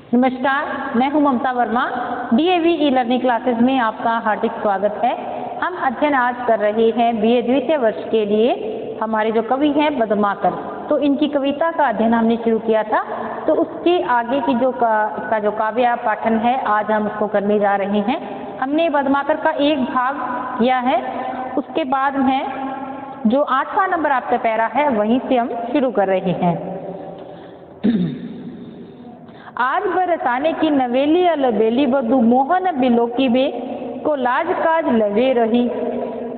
नमस्कार, मैं हूं Mamta Verma. DAV e learning classes में आपका हार्दिक स्वागत है। हम अध्ययन आज कर रहे हैं बीए द्वितीय वर्ष के लिए। हमारे जो कवि हैं पद्माकर, तो इनकी कविता का अध्ययन हमने शुरू किया था। तो उसके आगे की जो काव्य पाठन है, आज हम उसको करने जा रहे हैं। हमने पद्माकर का एक भाग किया है, उसके बाद में जो 8वां नंबर आपका पैरा है वहीं से हम शुरू कर रहे हैं। आज बरसाने की नवेली अलबेली बधु मोहन बिलोकी बे को लाज काज लवे रही।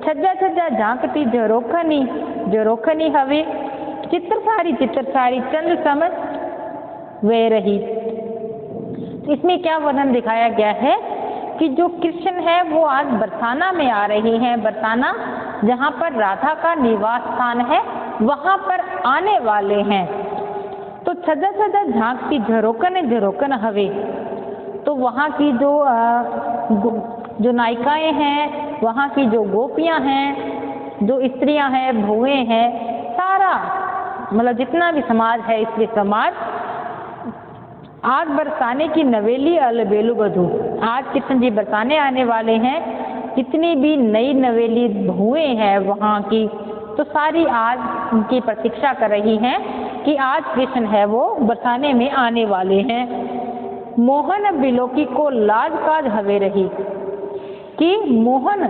छज्जा छज्जा झांकती जरोखनी हवे चित्र सारी चंद समझ वे रही। इसमें क्या वर्णन दिखाया गया है कि जो कृष्ण है वो आज बरसाना में आ रहे हैं। बरसाना जहाँ पर राधा का निवास स्थान है वहाँ पर आने वाले हैं। तो छज्जा छज्जा झांकती झरोखन हवे, तो वहाँ की जो नायिकाएं हैं, वहाँ की जो गोपियाँ हैं, जो स्त्रियाँ हैं, बहुएं हैं, सारा मतलब जितना भी समाज है, स्त्री समाज आज बरसाने की नवेली अलबेलू बधू, आज कृष्ण जी बरसाने आने वाले हैं। जितनी भी नई नवेली बहुएं हैं वहाँ की, तो सारी आज उनकी प्रतीक्षा कर रही हैं कि आज कृष्ण है वो बरसाने में आने वाले हैं। मोहन बिलोकी को लाज काज हवे रही, कि मोहन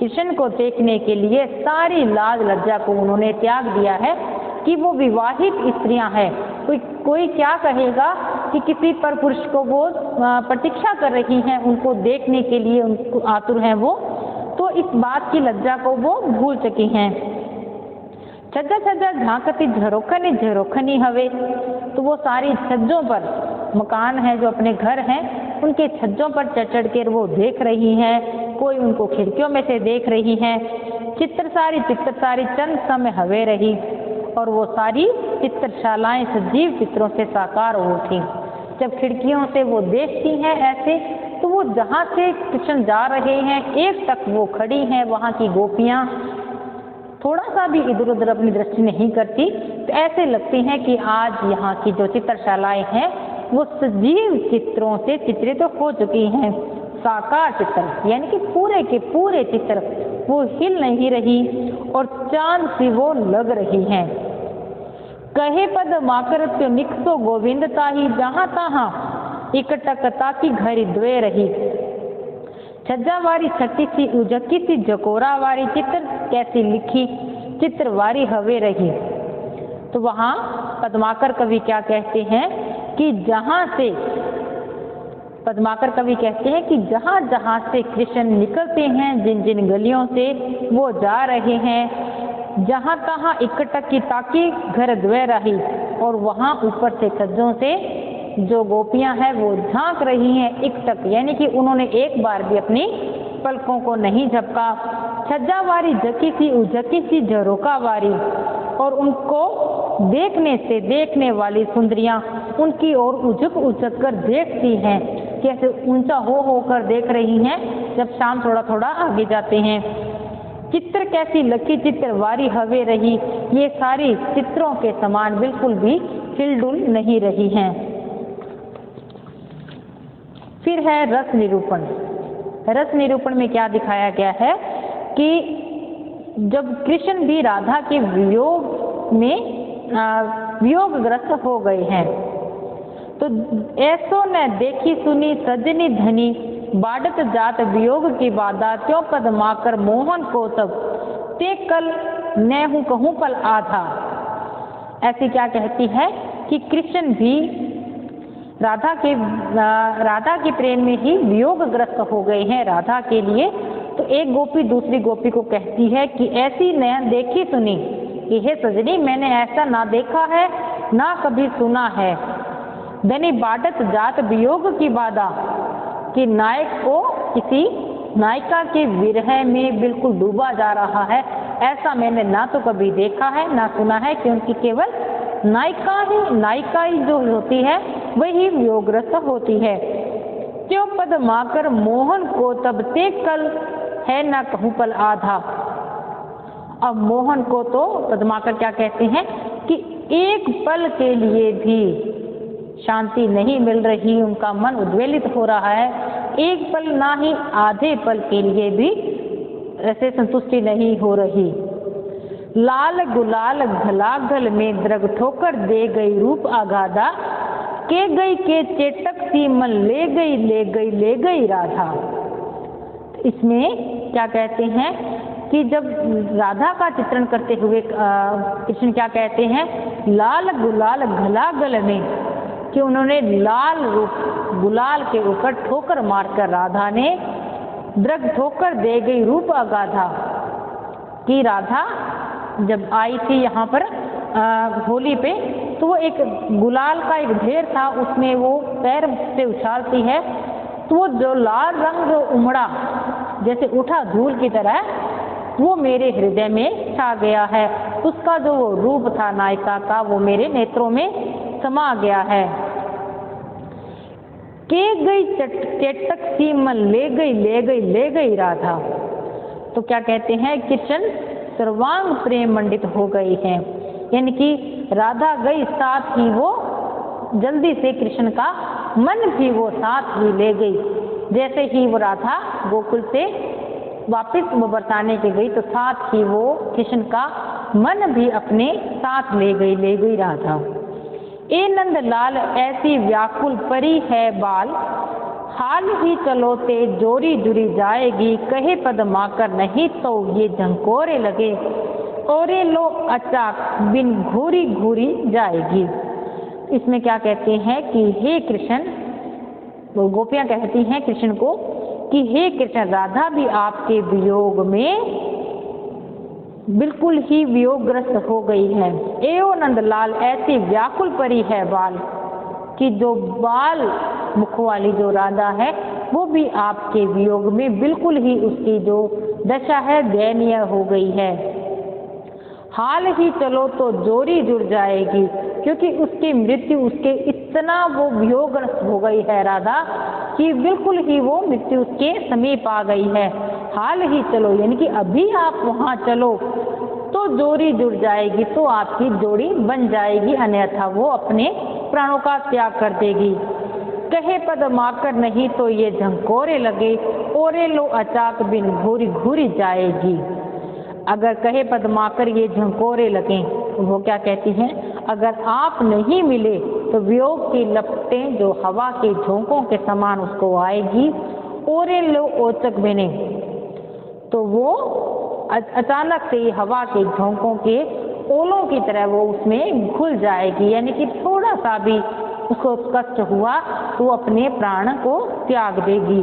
कृष्ण को देखने के लिए सारी लाज लज्जा को उन्होंने त्याग दिया है कि वो विवाहित स्त्रियां हैं। कोई क्या कहेगा कि किसी पर पुरुष को वो प्रतीक्षा कर रही हैं, उनको देखने के लिए उनको आतुर हैं वो, तो इस बात की लज्जा को वो भूल चुकी हैं। छज्जा छज्जा झांकती झरोखनी हवे, तो वो सारी छज्जों पर, मकान है जो अपने घर हैं उनके छज्जों पर चढ़ कर वो देख रही हैं। कोई उनको खिड़कियों में से देख रही हैं। चित्र सारी चंद समय हवे रही, और वो सारी चित्रशालाएं सजीव चित्रों से साकार हो उठी। जब खिड़कियों से वो देखती हैं ऐसे, तो वो जहाँ से कृष्ण जा रहे हैं एक तक वो खड़ी हैं। वहाँ की गोपियाँ थोड़ा सा भी इधर उधर अपनी दृष्टि नहीं करती, तो ऐसे लगती हैं कि आज यहाँ की जो चित्रशालाएं हैं वो सजीव चित्रों से चित्रित हो चुकी हैं। साकार चित्र यानी कि पूरे के पूरे चित्र वो हिल नहीं रही और चांद सी वो लग रही हैं। कहे पद्माकर त्यो निकसो गोविंद ताही, जहाँ तहाँ इकटकता की घड़ी द्वे रही। छज्जा वारी छठी सी उजकी सी जकोरा वारी चित्र कैसी लिखी चित्र वारी हवे रही। तो वहाँ पद्माकर कवि क्या कहते हैं कि जहाँ से पद्माकर कवि कहते हैं कि जहाँ जहाँ से कृष्ण निकलते हैं, जिन जिन गलियों से वो जा रहे हैं, जहाँ तहाँ इकटक की ताकि घर द्वे रही, और वहाँ ऊपर से छज्जों से जो गोपियां हैं वो झांक रही हैं इकटक, यानी कि उन्होंने एक बार भी अपनी पलकों को नहीं झपका। छज्जा वारी जकी सी उजकी सी झरोका वारी, और उनको देखने से देखने वाली सुंदरियां उनकी ओर उझक कर देखती हैं, कैसे ऊंचा हो कर देख रही हैं जब शाम थोड़ा थोड़ा आगे जाते हैं। चित्र कैसी लकी चित्र वारी हवे रही, ये सारी चित्रों के समान बिल्कुल भी हिलडुल नहीं रही हैं। फिर है रस निरूपण। रस निरूपण में क्या दिखाया गया है कि जब कृष्ण भी राधा के वियोगग्रस्त हो गए हैं, तो ऐसो न देखी सुनी सजनी धनी बाढ़त जात वियोग की बाधा, त्यों पद्माकर मोहन को तब ते कल न हूँ कहूँ पल आधा। ऐसी क्या कहती है कि कृष्ण भी राधा के प्रेम में ही वियोगग्रस्त हो गए हैं राधा के लिए। तो एक गोपी दूसरी गोपी को कहती है कि ऐसी न देखी सुनी कि हे सजनी, मैंने ऐसा ना देखा है ना कभी सुना है। धनी बाढ़त जात वियोग की बाधा, कि नायक को किसी नायिका के विरह में बिल्कुल डूबा जा रहा है, ऐसा मैंने ना तो कभी देखा है ना सुना है, क्योंकि केवल नायिका ही जो होती है वही वियोगग्रस्त होती है। त्यो पद्माकर मोहन को तब ते कल है ना कहूँ पल आधा। अब मोहन को तो पद्माकर क्या कहते हैं कि एक पल के लिए भी शांति नहीं मिल रही, उनका मन उद्वेलित हो रहा है, एक पल ना ही आधे पल के लिए भी ऐसे संतुष्टि नहीं हो रही। लाल गुलाल घलाघल में द्रग ठोकर दे गई रूप आगाधा, के गई के चेटक सी मन ले गई ले गई ले गई राधा। इसमें क्या कहते हैं कि जब राधा का चित्रण करते हुए कृष्ण क्या कहते हैं, लाल गुलाल घलाघल में, कि उन्होंने लाल रूप गुलाल के ऊपर ठोकर मारकर राधा ने द्रग ठोकर दे गई रूप अगाधा, कि राधा जब आई थी यहाँ पर होली पे, तो वो एक गुलाल का एक ढेर था, उसमें वो पैर से उछालती है, तो वो जो लाल रंग उमड़ा जैसे उठा धूल की तरह, वो मेरे हृदय में छा गया है। उसका जो वो रूप था नायिका का, वो मेरे नेत्रों में समा गया है। के गई चेटक सी मन ले गई ले गई ले गई राधा। तो क्या कहते हैं, कृष्ण सर्वांग प्रेम मंडित हो गई हैं, यानी कि राधा गई साथ ही वो जल्दी से कृष्ण का मन भी वो साथ ही ले गई। जैसे ही वो राधा गोकुल से वापस वो बरसाने के गई, तो साथ ही वो कृष्ण का मन भी अपने साथ ले गई राधा। ए नंद लाल ऐसी व्याकुल परी है बाल, हाल ही चलो ते जोरी जुरी जाएगी, कहे पदमाकर नहीं तो ये झंकोरे लगे, ओरे लो अचाक बिन घूरी घूरी जाएगी। इसमें क्या कहते हैं कि हे कृष्ण, वो गोपियां कहती हैं कृष्ण को कि हे कृष्ण, राधा भी आपके वियोग में बिल्कुल ही वियोगग्रस्त हो गई है। एओ नंदलाल ऐसी व्याकुल परी है बाल, कि जो बाल मुख वाली जो राधा है, वो भी आपके वियोग में बिल्कुल ही उसकी जो दशा है दयनीय हो गई है। हाल ही चलो तो जोरी जुड़ जाएगी, क्योंकि उसकी मृत्यु उसके इतना वो वियोगग्रस्त हो गई है राधा, कि बिल्कुल ही वो मृत्यु उसके समीप आ गई है। हाल ही चलो यानी कि अभी आप वहाँ चलो तो जोड़ी जुड़ जाएगी, तो आपकी जोड़ी बन जाएगी, अन्यथा वो अपने प्राणों का त्याग कर देगी। कहे पद माकर नहीं तो ये झंकोरे लगे, ओरे लो अचाक बिन घूरी घूरी जाएगी। अगर कहे पद माकर ये झंकोरे लगे, तो वो क्या कहती हैं, अगर आप नहीं मिले तो वियोग की लपटें जो हवा के झोंकों के समान उसको आएगी। ओरे लो ओचक बने, तो वो अचानक से हवा के झोंकों के ओलों की तरह वो उसमें घुल जाएगी, यानी कि थोड़ा सा भी उसको कष्ट हुआ तो वो अपने प्राण को त्याग देगी।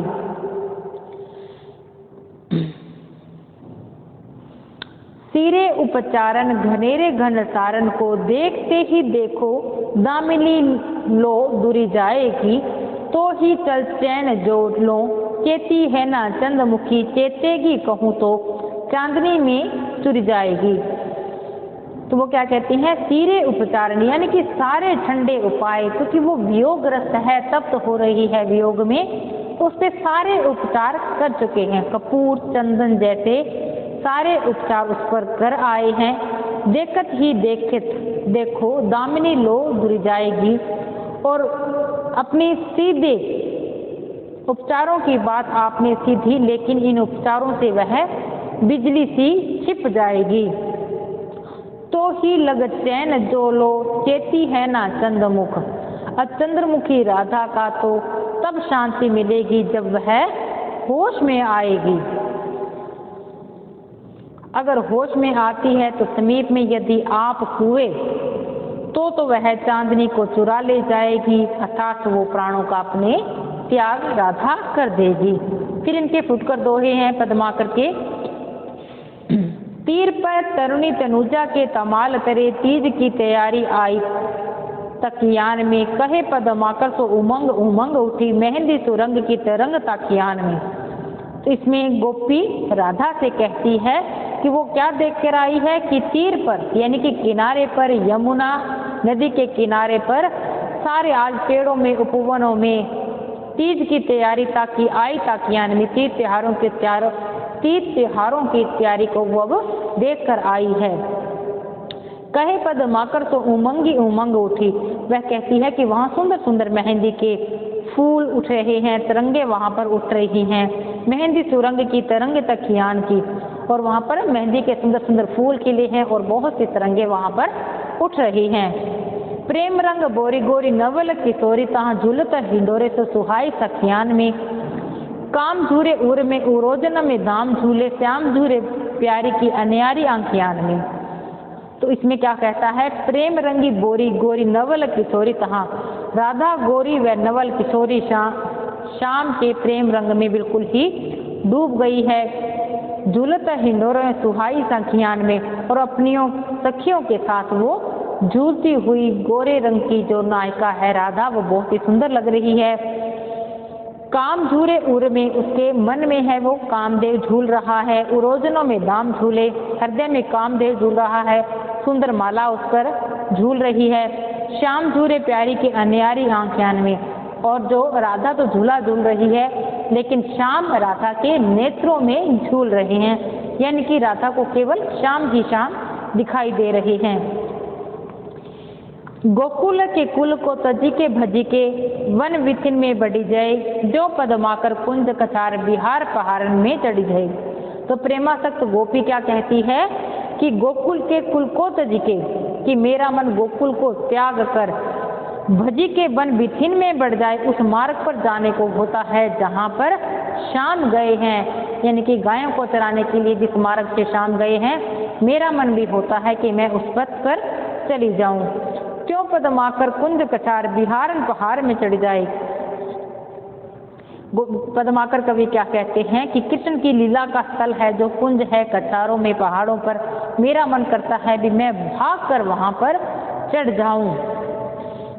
सिरे उपचारण घनेरे घन सारन को देखते ही देखो, दामिनी लो दूरी जाएगी, तो ही चल चैन जोड़ लो, चेती है ना चंद्रमुखी चेतेगी कहूँ तो चांदनी में चुर जाएगी। तो वो क्या कहती हैं, सीरे उपचारण यानी कि सारे ठंडे उपाय, क्योंकि वो वियोगग्रस्त है, तप्त हो रही है वियोग में, तो उससे सारे उपचार कर चुके हैं। कपूर चंदन जैसे सारे उपचार उस पर कर आए हैं। देखत ही देखो दामिनी लो दूर जाएगी, और अपनी सीधे उपचारों की बात आपने सीधी, लेकिन इन उपचारों से वह बिजली सी छिप जाएगी। तो ही लग चैन जो लो चेती है ना चंद्रमुख, चंद्रमुखी राधा का तो तब शांति मिलेगी जब वह होश में आएगी। अगर होश में आती है तो समीप में यदि आप हुए तो वह चांदनी को चुरा ले जाएगी, अर्थात वो प्राणों का अपने त्याग राधा कर देगी। फिर इनके फुटकर दोहे हैं पद्माकर के। तीर पर तरुणी तनुजा के तमाल तरे, तीज की तैयारी आई तकियान में, कहे पद्माकर सो उमंग उमंग उठी, मेहंदी सुरंग की तरंग तकियान में। तो इसमें गोपी राधा से कहती है कि वो क्या देख कर आई है कि तीर पर यानी कि किनारे पर, यमुना नदी के किनारे पर सारे आज पेड़ों में उपवनों में तीज की तैयारी ताकि आई ताकियान में, तीज त्योहारों की तैयारी को वो अब देख कर आई है। कहे पदमाकर तो उमंगी उमंग उठी। वह कहती है कि वहाँ सुंदर सुंदर मेहंदी के फूल उठ रहे हैं, तरंगे वहाँ पर उठ रही हैं, मेहंदी सुरंग की तरंग तकियान की, और वहाँ पर मेहंदी के सुंदर सुंदर फूल खिले हैं और बहुत सी तरंगे वहाँ पर उठ रही हैं। प्रेम रंग बोरी गोरी नवल किशोरी तहाँ झूलत हिंडोरे तो सुहाई सखियान में, काम झूरे उर में उरोजन में दाम झूले, श्याम झूरे प्यारी की अनियारी आंखियान में। तो इसमें क्या कहता है, प्रेम रंगी बोरी गोरी नवल किशोरी तहाँ, राधा गोरी व नवल किशोरी शाम के प्रेम रंग में बिल्कुल ही डूब गई है, झूलत हिंडोरे में सुहाई सखियान में, और अपनियों सखियों के साथ वो झूलती हुई गोरे रंग की जो नायिका है राधा, वो बहुत ही सुंदर लग रही है। काम झूरे उर में, उसके मन में है वो कामदेव झूल रहा है, उरोजनों में दाम झूले, हृदय में कामदेव झूल रहा है, सुंदर माला उस पर झूल रही है, श्याम झूरे प्यारी की अनियारी आंखियान में, और जो राधा तो झूला झूल रही है लेकिन श्याम राधा के नेत्रों में झूल रहे हैं, यानी कि राधा को केवल श्याम ही श्याम दिखाई दे रहे हैं। गोकुल के कुल को तजी के भजी के वन विथिन में बढ़ी जाए, जो पदमाकर कुंज कछार बिहार पहाड़न में चढ़ी जाए। तो प्रेमासक्त गोपी क्या कहती है कि गोकुल के कुल को तजी के, कि मेरा मन गोकुल को त्याग कर भजी के वन विथिन में बढ़ जाए, उस मार्ग पर जाने को होता है जहाँ पर शाम गए हैं, यानी कि गायों को चराने के लिए जिस मार्ग से शाम गए हैं, मेरा मन भी होता है कि मैं उस पथ पर चली जाऊं। क्यों पदमाकर कुंज कछार बिहारन पहाड़ में चढ़ जाए। पदमाकर कवि क्या कहते हैं कि कृष्ण की लीला का स्थल है जो कुंज है कछारों में पहाड़ों पर, मेरा मन करता है भी मैं भाग कर वहाँ पर चढ़ जाऊं।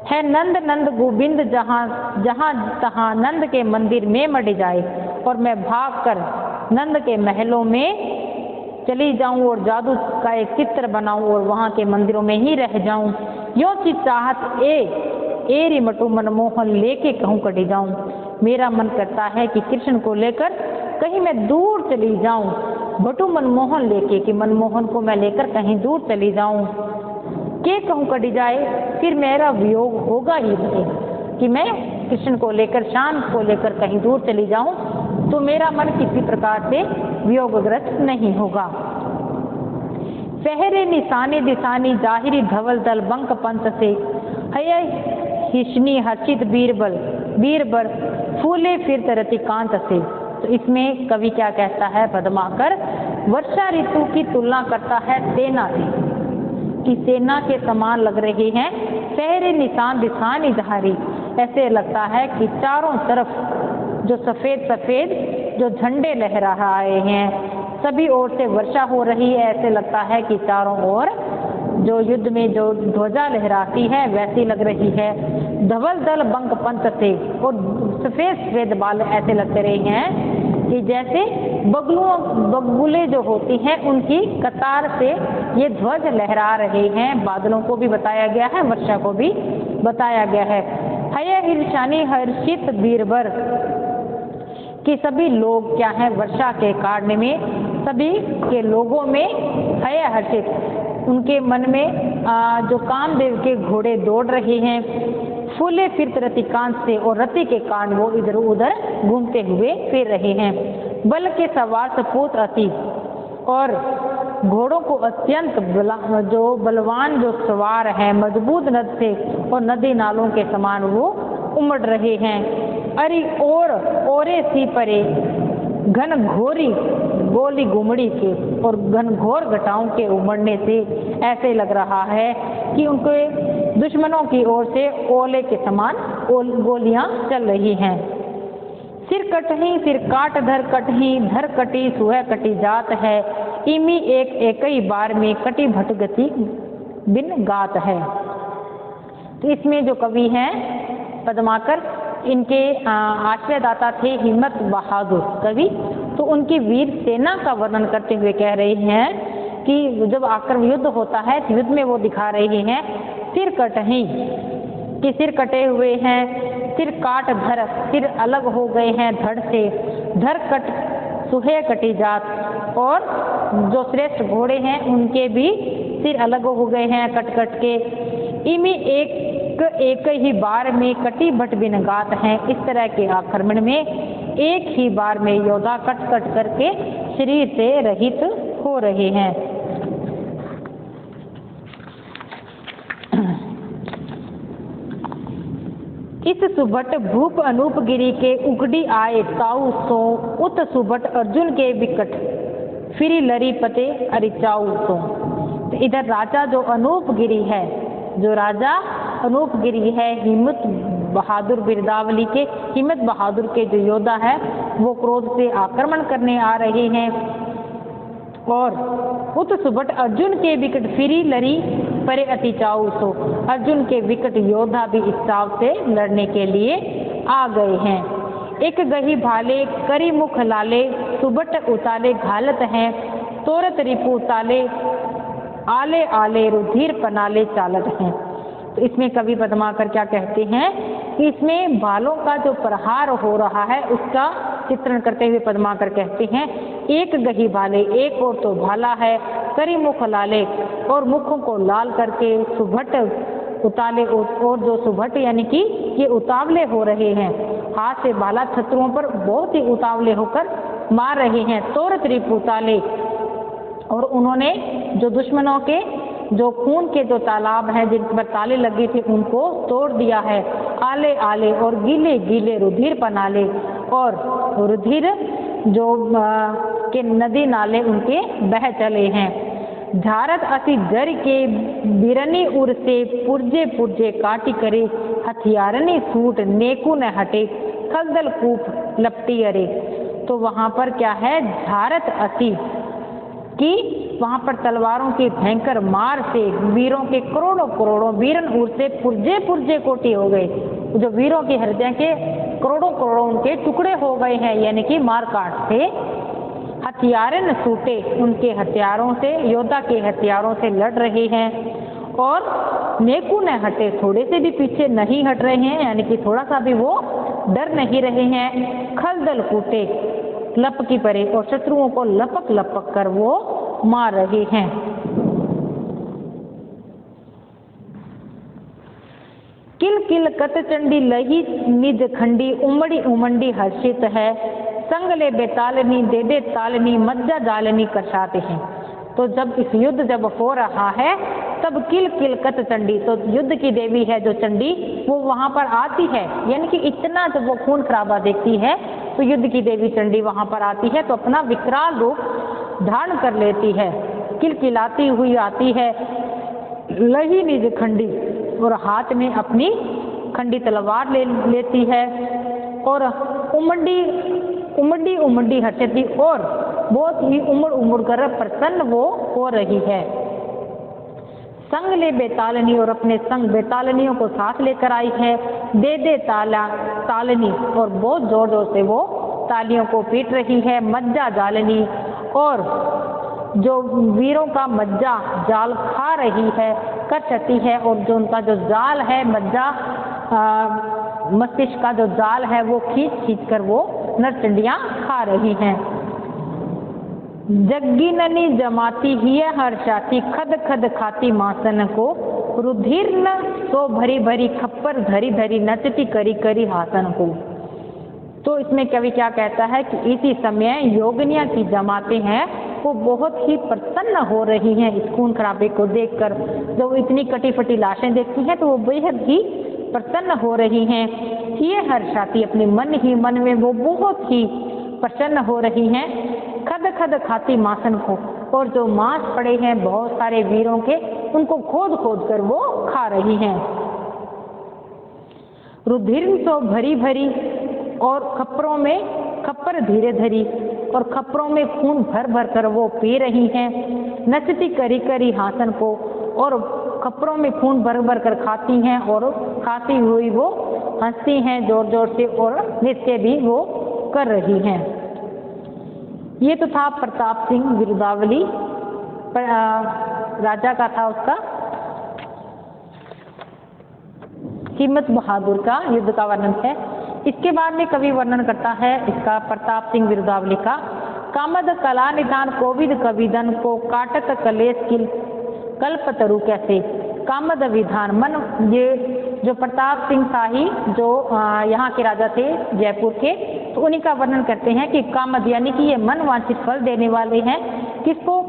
है नंद नंद गोविंद जहाँ जहाँ तहाँ नंद के मंदिर में मढ़ जाए, और मैं भाग कर नंद के महलों में चली जाऊं और जादू का एक चित्र बनाऊं और वहाँ के मंदिरों में ही रह जाऊं। यो चीज चाहत एरी मटू मनमोहन लेके कहूँ कटी जाऊं। मेरा मन करता है कि कृष्ण को लेकर कहीं मैं दूर चली जाऊं, बटू मनमोहन लेके, कि मनमोहन को मैं लेकर कहीं दूर चली जाऊं। के कहूँ कटी जाए, फिर मेरा वियोग होगा ही नहीं, कि मैं कृष्ण को लेकर शाम को लेकर कहीं दूर चली जाऊं तो मेरा मन किसी प्रकार से वियोगग्रस्त नहीं होगा। पहरे निशाने दिशानी जाहिरी धवल दल बंक पंथ से, हय हिशनी हर्षित बीरबल फूले फिर तरती कांत से। तो इसमें कवि क्या कहता है, पदमाकर वर्षा ऋतु की तुलना करता है सेना से, कि सेना के समान लग रहे हैं। पहरे निशान दिशानी जाहिरी, ऐसे लगता है कि चारों तरफ जो सफेद सफेद जो झंडे लहरा रहे हैं, सभी ओर से वर्षा हो रही है, ऐसे लगता है कि चारों ओर जो युद्ध में जो ध्वजा लहराती है वैसी लग रही है। धवल दल बंक पंथ से, और सफेद सफेद बाल ऐसे लग रहे हैं कि जैसे बगुले जो होती हैं उनकी कतार से ये ध्वज लहरा रहे हैं। बादलों को भी बताया गया है, वर्षा को भी बताया गया है। हय हिर्षानी हर्षित बीरबर, कि सभी लोग क्या है वर्षा के कारण में सभी के लोगों में हय हर्षित, उनके मन में जो कामदेव के घोड़े दौड़ रहे हैं। फूले फिर रतिकांत से, और रति के कारण वो इधर उधर घूमते हुए फिर रहे हैं। बल के सवार सपूत अति, और घोड़ों को अत्यंत जो बलवान जो सवार है मजबूत नद से और नदी नालों के समान वो उमड़ रहे हैं। अरे और ओरे सी परे घन घोरी गोली गुमड़ी के, और घनघोर घटाओं के उमड़ने से ऐसे लग रहा है कि उनके दुश्मनों की ओर से ओले के समान गोलियां चल रही हैं। सिर कटही सिर काट धर कटही धर कटी सुह कटी जात है, इमी एक ही बार में कटी भट गति बिन गात है। तो इसमें जो कवि हैं पदमाकर, इनके आश्रयदाता थे हिम्मत बहादुर कवि, तो उनकी वीर सेना का वर्णन करते हुए कह रहे हैं कि जब आकर युद्ध होता है तो युद्ध में वो दिखा रहे हैं सिर कटही, कि सिर कटे हुए हैं, सिर काट धर, सिर अलग हो गए हैं धड़ से, धर कट सुहे कटी जात, और जो श्रेष्ठ घोड़े हैं उनके भी सिर अलग हो गए हैं कट कट के। इमी एक ही बार में कटी भट बिन गात हैं। इस तरह के आक्रमण में एक ही बार में योद्धा कट कट करके शरीर से रहित हो रहे हैं। इस सुभट भूप अनूप गिरी के उगड़ी आए ताऊ सो उत सुभट अर्जुन के विकट फिरी लरी पते अरिचाऊ सो। तो इधर राजा जो अनूप गिरी है, जो राजा अनूप गिरी है, हिम्मत बहादुर बिरदावली के हिम्मत बहादुर के जो योद्धा है वो क्रोध से आक्रमण करने आ रहे हैं। और उत सुभट अर्जुन के विकट फिरी लरी परे अति चाऊ सो। अर्जुन के विकट योद्धा भी इस चाव से लड़ने के लिए आ गए हैं। एक गही भाले करी मुख लाले सुभट उताले घालत हैं। तोरत रिपु ताले आले आले रुधिर पनाले चालत हैं। तो इसमें कवि पद्माकर क्या कहते हैं कि इसमें भालों का जो प्रहार हो रहा है उसका चित्रण करते हुए पद्माकर कहते हैं, एक गही भाले, एक और तो भाला है, करी मुख लाले और मुखों को लाल करके सुभट उताले और जो सुभट यानी कि ये उतावले हो रहे हैं, हाथ से भाला शत्रुओं पर बहुत ही उतावले होकर मार रहे हैं। तोरत रिपु ताले और उन्होंने जो दुश्मनों के जो खून के जो तालाब हैं जिन पर ताले लगे थे उनको तोड़ दिया है। आले आले और गीले गीले रुधिर पनाले और रुधिर जो के नदी नाले उनके बह चले हैं। झारत अति जर के बिरनी उर से पुरजे पुरजे काटी करे हथियारनी सूट नेकू न हटे खलदल कूप लपटी अरे। तो वहां पर क्या है, झारत अति कि वहां पर तलवारों की भयंकर मार से वीरों के करोड़ों करोड़ों वीरन उर से पुरजे पुरजे कोटी हो गए। जो वीरों के हृदय के करोड़ों करोड़ों उनके टुकड़े हो गए हैं, यानी कि मार काट से। हथियारन सूटे उनके हथियारों से, योद्धा के हथियारों से लड़ रहे हैं। और नेकू न हटे, थोड़े से भी पीछे नहीं हट रहे हैं, यानी कि थोड़ा सा भी वो डर नहीं रहे हैं। खलदल कूटे लपकी परे और शत्रुओं को लपक लपक कर वो मार रहे हैं। किल किल कत चंडी लही निज खंडी उमड़ी उमंडी हर्षित है। संगले बेतालनी दे दे तालनी मज्जा जालनी करसाते हैं। तो जब इस युद्ध जब हो रहा है तब किल किल कत चंडी, तो युद्ध की देवी है जो चंडी वो वहां पर आती है, यानी कि इतना जब वो खून खराबा देखती है तो युद्ध की देवी चंडी वहां पर आती है तो अपना विकराल रूप धारण कर लेती है। किलकिलाती हुई आती है, लही निज खंडी और हाथ में अपनी खंडी तलवार लेती है और उमंडी उमंडी उमंडी हटती और बहुत ही उमड़ उमड़ कर प्रसन्न वो हो रही है। संग ले बेतालनी और अपने संग बेतालनियों को साथ लेकर आई है। दे दे तालनी और बहुत जोर जोर से वो तालियों को पीट रही है। मज्जा जालनी और जो वीरों का मज्जा जाल खा रही है, कर सकती है। और जो उनका जो जाल है मज्जा मस्तिष्क का जो जाल है वो खींच खींच कर वो नरचंडियां खा रही हैं। जग्गी ननी जमाती ही हर्षाती खद खद खाती मासन को रुधिर्न तो भरी भरी खप्पर धरी धरी नचती करी करी हासन को। तो इसमें कवि क्या कहता है कि इसी समय योगिनियां की जमातें हैं वो बहुत ही प्रसन्न हो रही हैं इस खून खराबे को देखकर। जब वो इतनी कटी फटी लाशें देखती हैं तो वो बेहद ही प्रसन्न हो रही हैं। ये हर्षाती अपने मन ही मन में वो बहुत ही प्रसन्न हो रही हैं। खद खद खाती मासन को, और जो मांस पड़े हैं बहुत सारे वीरों के उनको खोद खोद कर वो खा रही हैं। रुधिर तो भरी भरी और खप्परों में खप्पर धीरे धरी और खप्परों में खून भर भर कर वो पी रही हैं। नचती करी करी हासन को और खप्परों में खून भर भर कर खाती हैं और खाती हुई वो हंसती हैं जोर जोर से और नृत्य भी वो कर रही हैं। ये तो था प्रताप सिंह बिरुदावली राजा का था, उसका हिम्मत बहादुर का युद्ध का वर्णन है। इसके बाद में कवि वर्णन करता है इसका प्रताप सिंह बिरुदावली का। कामद कला निदान कोविद कविदन को काटक कलेश किल कल्पतरु कैसे, कामद विधान मन, ये जो प्रताप सिंह शाही जो यहाँ के राजा थे जयपुर के, तो उन्हीं का वर्णन करते हैं कि कामद यानी कि ये मन वांछित फल देने वाले हैं। किसको?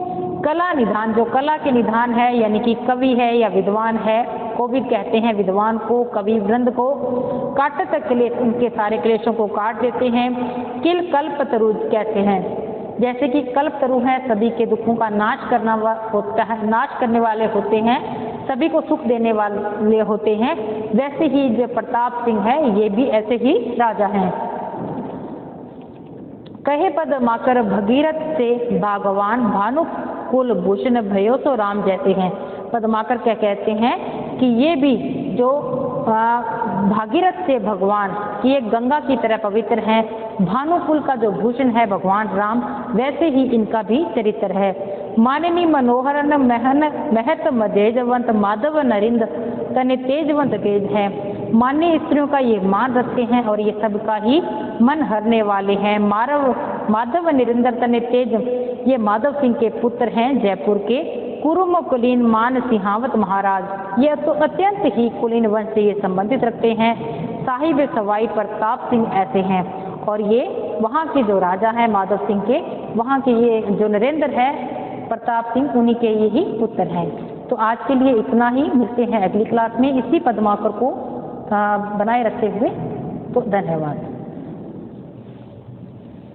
कला निधान, जो कला के निधान है यानी कि कवि है या विद्वान है, कोविद कहते हैं विद्वान को, कवि वृंद को, काटत क्लेश, उनके सारे क्लेशों को काट देते हैं। किल कल्पतरु कहते हैं, जैसे कि कल्पतरु हैं सभी के दुखों का नाश करना होता है, नाश करने वाले होते हैं, सभी को सुख देने वाले होते हैं, वैसे ही जो प्रताप सिंह है ये भी ऐसे ही राजा हैं। कहे पद माकर भगीरथ से भागवान, भानु कुल भूषण भयो सो राम जैसे हैं। पद्माकर क्या कहते हैं कि ये भी जो भागीरथ से भगवान, कि ये गंगा की तरह पवित्र हैं, भानुकुल का जो भूषण है भगवान राम, वैसे ही इनका भी चरित्र है। माननी मनोहरन महन महत मजेजवंत, माधव नरिंद तने तेजवंत तेज है। मान्य स्त्रियों का ये मान रखते हैं और ये सबका ही मन हरने वाले हैं। माधव नरिंदर तने तेज, ये माधव सिंह के पुत्र हैं जयपुर के। कुरुम कुलीन मान सिंहावत महाराज, ये तो अत्यंत ही कुलीन वंश से ये संबंधित रखते हैं। साहिब सवाई प्रताप सिंह ऐसे हैं, और ये वहाँ के जो राजा हैं माधव सिंह के, वहाँ के ये जो नरेंद्र है प्रताप सिंह, उन्हीं के ये ही पुत्र हैं। तो आज के लिए इतना ही, मिलते हैं अगली क्लास में इसी पद्माकर को बनाए रखते हुए। तो धन्यवाद।